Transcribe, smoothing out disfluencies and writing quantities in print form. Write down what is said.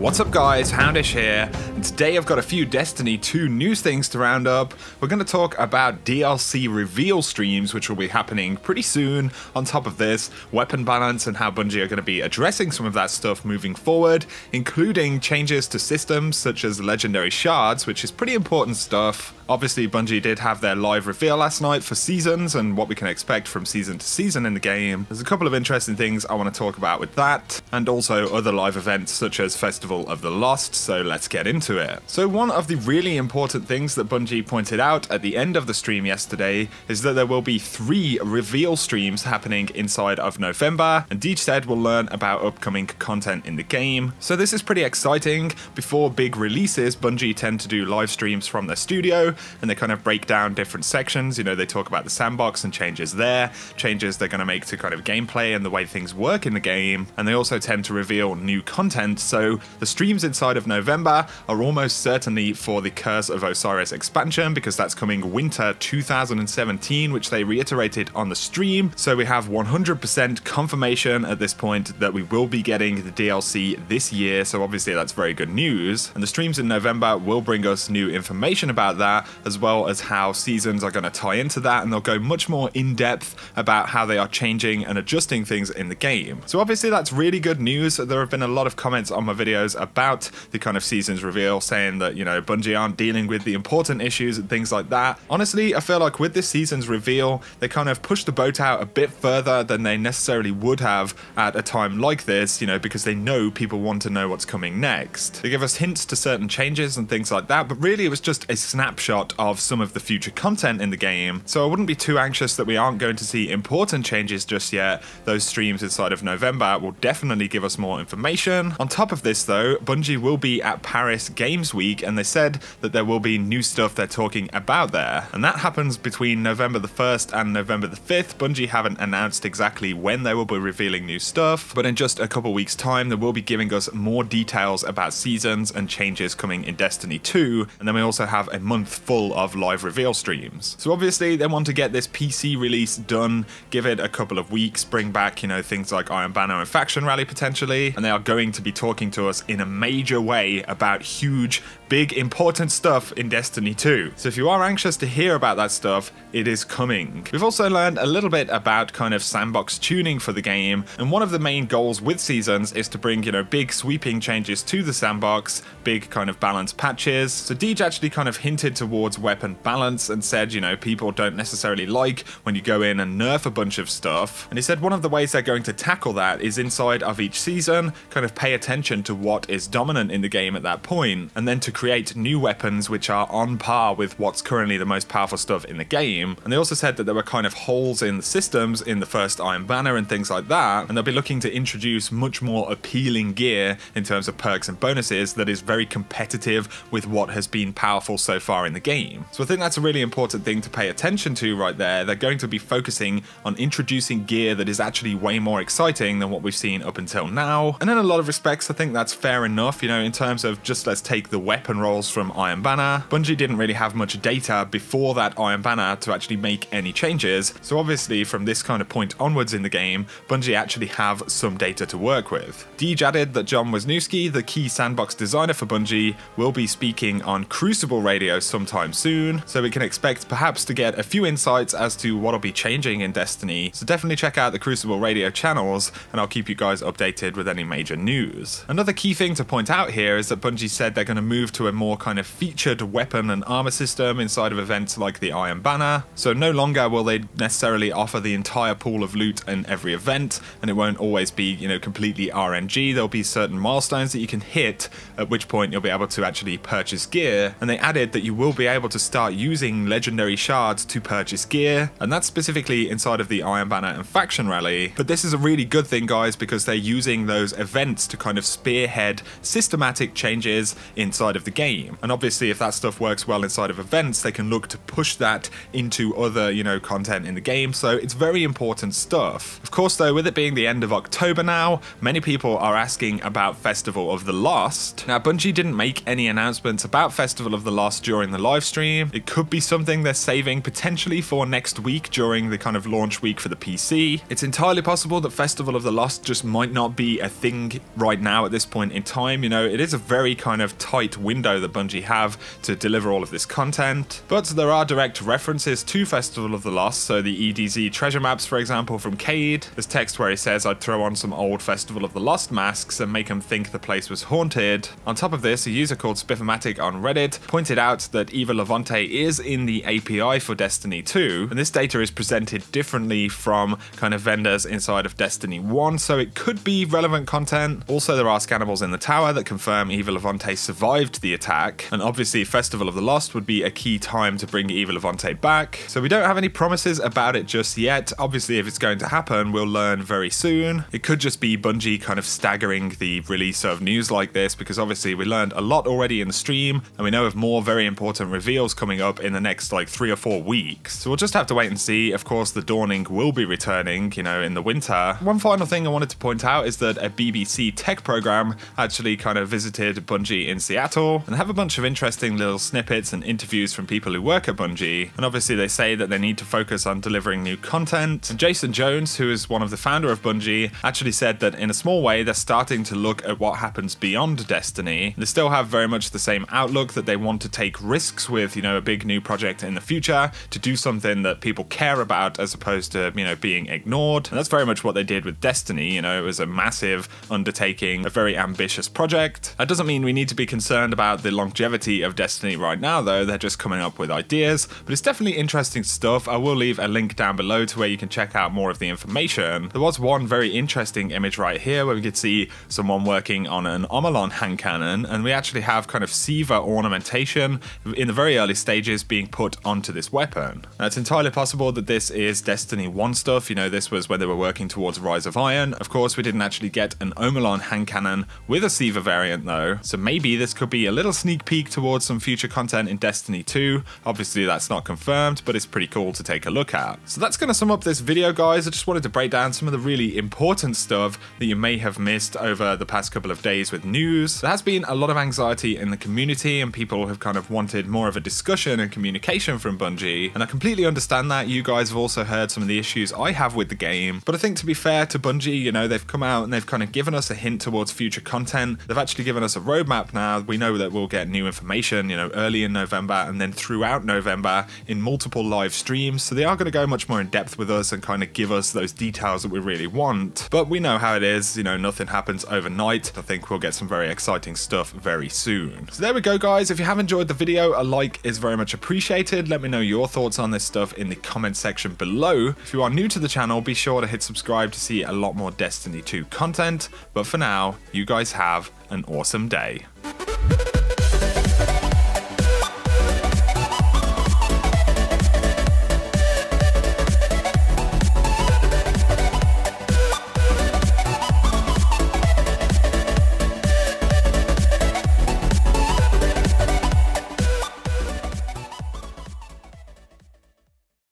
What's up guys, Houndish here, and today I've got a few Destiny 2 news things to round up. We're going to talk about DLC reveal streams, which will be happening pretty soon. On top of this, weapon balance and how Bungie are going to be addressing some of that stuff moving forward, including changes to systems such as legendary shards, which is pretty important stuff. Obviously, Bungie did have their live reveal last night for seasons and what we can expect from season to season in the game. There's a couple of interesting things I want to talk about with that, and also other live events such as Festival of the Lost, so let's get into it. So one of the really important things that Bungie pointed out at the end of the stream yesterday is that there will be 3 reveal streams happening inside of November, and Beachside will learn about upcoming content in the game. So this is pretty exciting. Before big releases, Bungie tend to do live streams from their studio, and they kind of break down different sections. You know, they talk about the sandbox and changes there, changes they're going to make to kind of gameplay and the way things work in the game, and they also tend to reveal new content. So the streams inside of November are almost certainly for the Curse of Osiris expansion, because that's coming winter 2017, which they reiterated on the stream. So we have 100% confirmation at this point that we will be getting the DLC this year, so obviously that's very good news. And the streams in November will bring us new information about that, as well as how seasons are going to tie into that, and they'll go much more in depth about how they are changing and adjusting things in the game. So obviously that's really good news. There have been a lot of comments on my videos about the kind of seasons reveal, saying that, you know, Bungie aren't dealing with the important issues and things like that. Honestly, I feel like with this season's reveal, they kind of pushed the boat out a bit further than they necessarily would have at a time like this, you know, because they know people want to know what's coming next. They give us hints to certain changes and things like that, but really it was just a snapshot of some of the future content in the game, so I wouldn't be too anxious that we aren't going to see important changes just yet. Those streams inside of November will definitely give us more information. On top of this though, Bungie will be at Paris Games Week, and they said that there will be new stuff they're talking about there, and that happens between November the 1st and November the 5th. Bungie haven't announced exactly when they will be revealing new stuff, but in just a couple weeks time they will be giving us more details about seasons and changes coming in Destiny 2, and then we also have a month full of live reveal streams. So obviously they want to get this PC release done, give it a couple of weeks, bring back, you know, things like Iron Banner and Faction Rally potentially, and they are going to be talking to us in a major way about huge, big, important stuff in Destiny 2. So if you are anxious to hear about that stuff, it is coming. We've also learned a little bit about kind of sandbox tuning for the game, and one of the main goals with seasons is to bring, you know, big sweeping changes to the sandbox, big kind of balance patches. So Deej actually kind of hinted towards weapon balance and said, you know, people don't necessarily like when you go in and nerf a bunch of stuff, and he said one of the ways they're going to tackle that is inside of each season, kind of pay attention to what is dominant in the game at that point, and then to create new weapons which are on par with what's currently the most powerful stuff in the game. And they also said that there were kind of holes in the systems in the first Iron Banner and things like that, and they'll be looking to introduce much more appealing gear in terms of perks and bonuses that is very competitive with what has been powerful so far in the game. So I think that's a really important thing to pay attention to right there. They're going to be focusing on introducing gear that is actually way more exciting than what we've seen up until now, and in a lot of respects I think that's fair enough. You know, in terms of just let's take the weapon rolls from Iron Banner, Bungie didn't really have much data before that Iron Banner to actually make any changes, so obviously from this kind of point onwards in the game, Bungie actually have some data to work with. Deej added that John Wisniewski, the key sandbox designer for Bungie, will be speaking on Crucible Radio sometime soon, so we can expect perhaps to get a few insights as to what'll be changing in Destiny. So definitely check out the Crucible Radio channels, and I'll keep you guys updated with any major news. Another key thing to point out here is that Bungie said they're going to move to a more kind of featured weapon and armor system inside of events like the Iron Banner. So no longer will they necessarily offer the entire pool of loot in every event, and it won't always be, you know, completely RNG. There'll be certain milestones that you can hit, at which point you'll be able to actually purchase gear, and they added that you will be able to start using legendary shards to purchase gear, and that's specifically inside of the Iron Banner and Faction Rally. But this is a really good thing, guys, because they're using those events to kind of spearhead systematic changes inside of the game, and obviously if that stuff works well inside of events, they can look to push that into other, you know, content in the game. So it's very important stuff. Of course though, with it being the end of October now, many people are asking about Festival of the Lost. Now Bungie didn't make any announcements about Festival of the Lost during the live stream. It could be something they're saving potentially for next week during the kind of launch week for the PC. It's entirely possible that Festival of the Lost just might not be a thing right now at this point in time. You know, it is a very kind of tight window that Bungie have to deliver all of this content, but there are direct references to Festival of the Lost, so the EDZ treasure maps, for example, from Cade. There's text where he says, "I'd throw on some old Festival of the Lost masks and make them think the place was haunted." On top of this, a user called Spiffomatic on Reddit pointed out that Eva Levante is in the API for Destiny 2, and this data is presented differently from kind of vendors inside of Destiny 1, so it could be relevant content. Also, there are scannables in the tower that confirm Eva Levante survived the attack, and obviously Festival of the Lost would be a key time to bring Eva Levante back, so we don't have any promises about it just yet. Obviously, if it's going to happen, we'll learn very soon. It could just be Bungie kind of staggering the release of news like this, because obviously we learned a lot already in the stream, and we know of more very important reveals coming up in the next like 3 or 4 weeks. So we'll just have to wait and see. Of course, the Dawning will be returning, you know, in the winter. One final thing I wanted to point out is that a BBC tech program actually kind of visited Bungie in Seattle, and they have a bunch of interesting little snippets and interviews from people who work at Bungie, and obviously they say that they need to focus on delivering new content. And Jason Jones, who is one of the founder of Bungie, actually said that in a small way they're starting to look at what happens beyond Destiny. They still have very much the same outlook that they want to take risks with, you know, a big new project in the future, to do something that people care about as opposed to, you know, being ignored. And that's very much what they did with Destiny. You know, it was a massive undertaking, a very ambitious project. That doesn't mean we need to be concerned about the longevity of Destiny right now, though. They're just coming up with ideas, but it's definitely interesting stuff. I will leave a link down below to where you can check out more of the information. There was one very interesting image right here where we could see someone working on an Omelon hand cannon, and we actually have kind of Siva ornamentation in the very early stages being put onto this weapon. Now, it's entirely possible that this is Destiny 1 stuff. You know, this was when they were working towards Rise of Iron. Of course, we didn't actually get an Omelon hand cannon with a Siva variant though, so maybe this could be a little sneak peek towards some future content in Destiny 2. Obviously, that's not confirmed, but it's pretty cool to take a look at. So that's going to sum up this video, guys. I just wanted to break down some of the really important stuff that you may have missed over the past couple of days with news. There has been a lot of anxiety in the community, and people have kind of wanted more of a discussion and communication from Bungie, and I completely understand that. You guys have also heard some of the issues I have with the game, but I think, to be fair to Bungie, you know, they've come out and they've kind of given us a hint towards future content. They've actually given us a roadmap now. We know that we'll get new information, you know, early in November and then throughout November in multiple live streams, so they are going to go much more in depth with us and kind of give us those details that we really want. But we know how it is, you know, nothing happens overnight. I think we'll get some very exciting stuff very soon. So there we go, guys. If you have enjoyed the video, a like is very much appreciated. Let me know your thoughts on this stuff in the comment section below. If you are new to the channel, be sure to hit subscribe to see a lot more Destiny 2 content. But for now, you guys have an awesome day.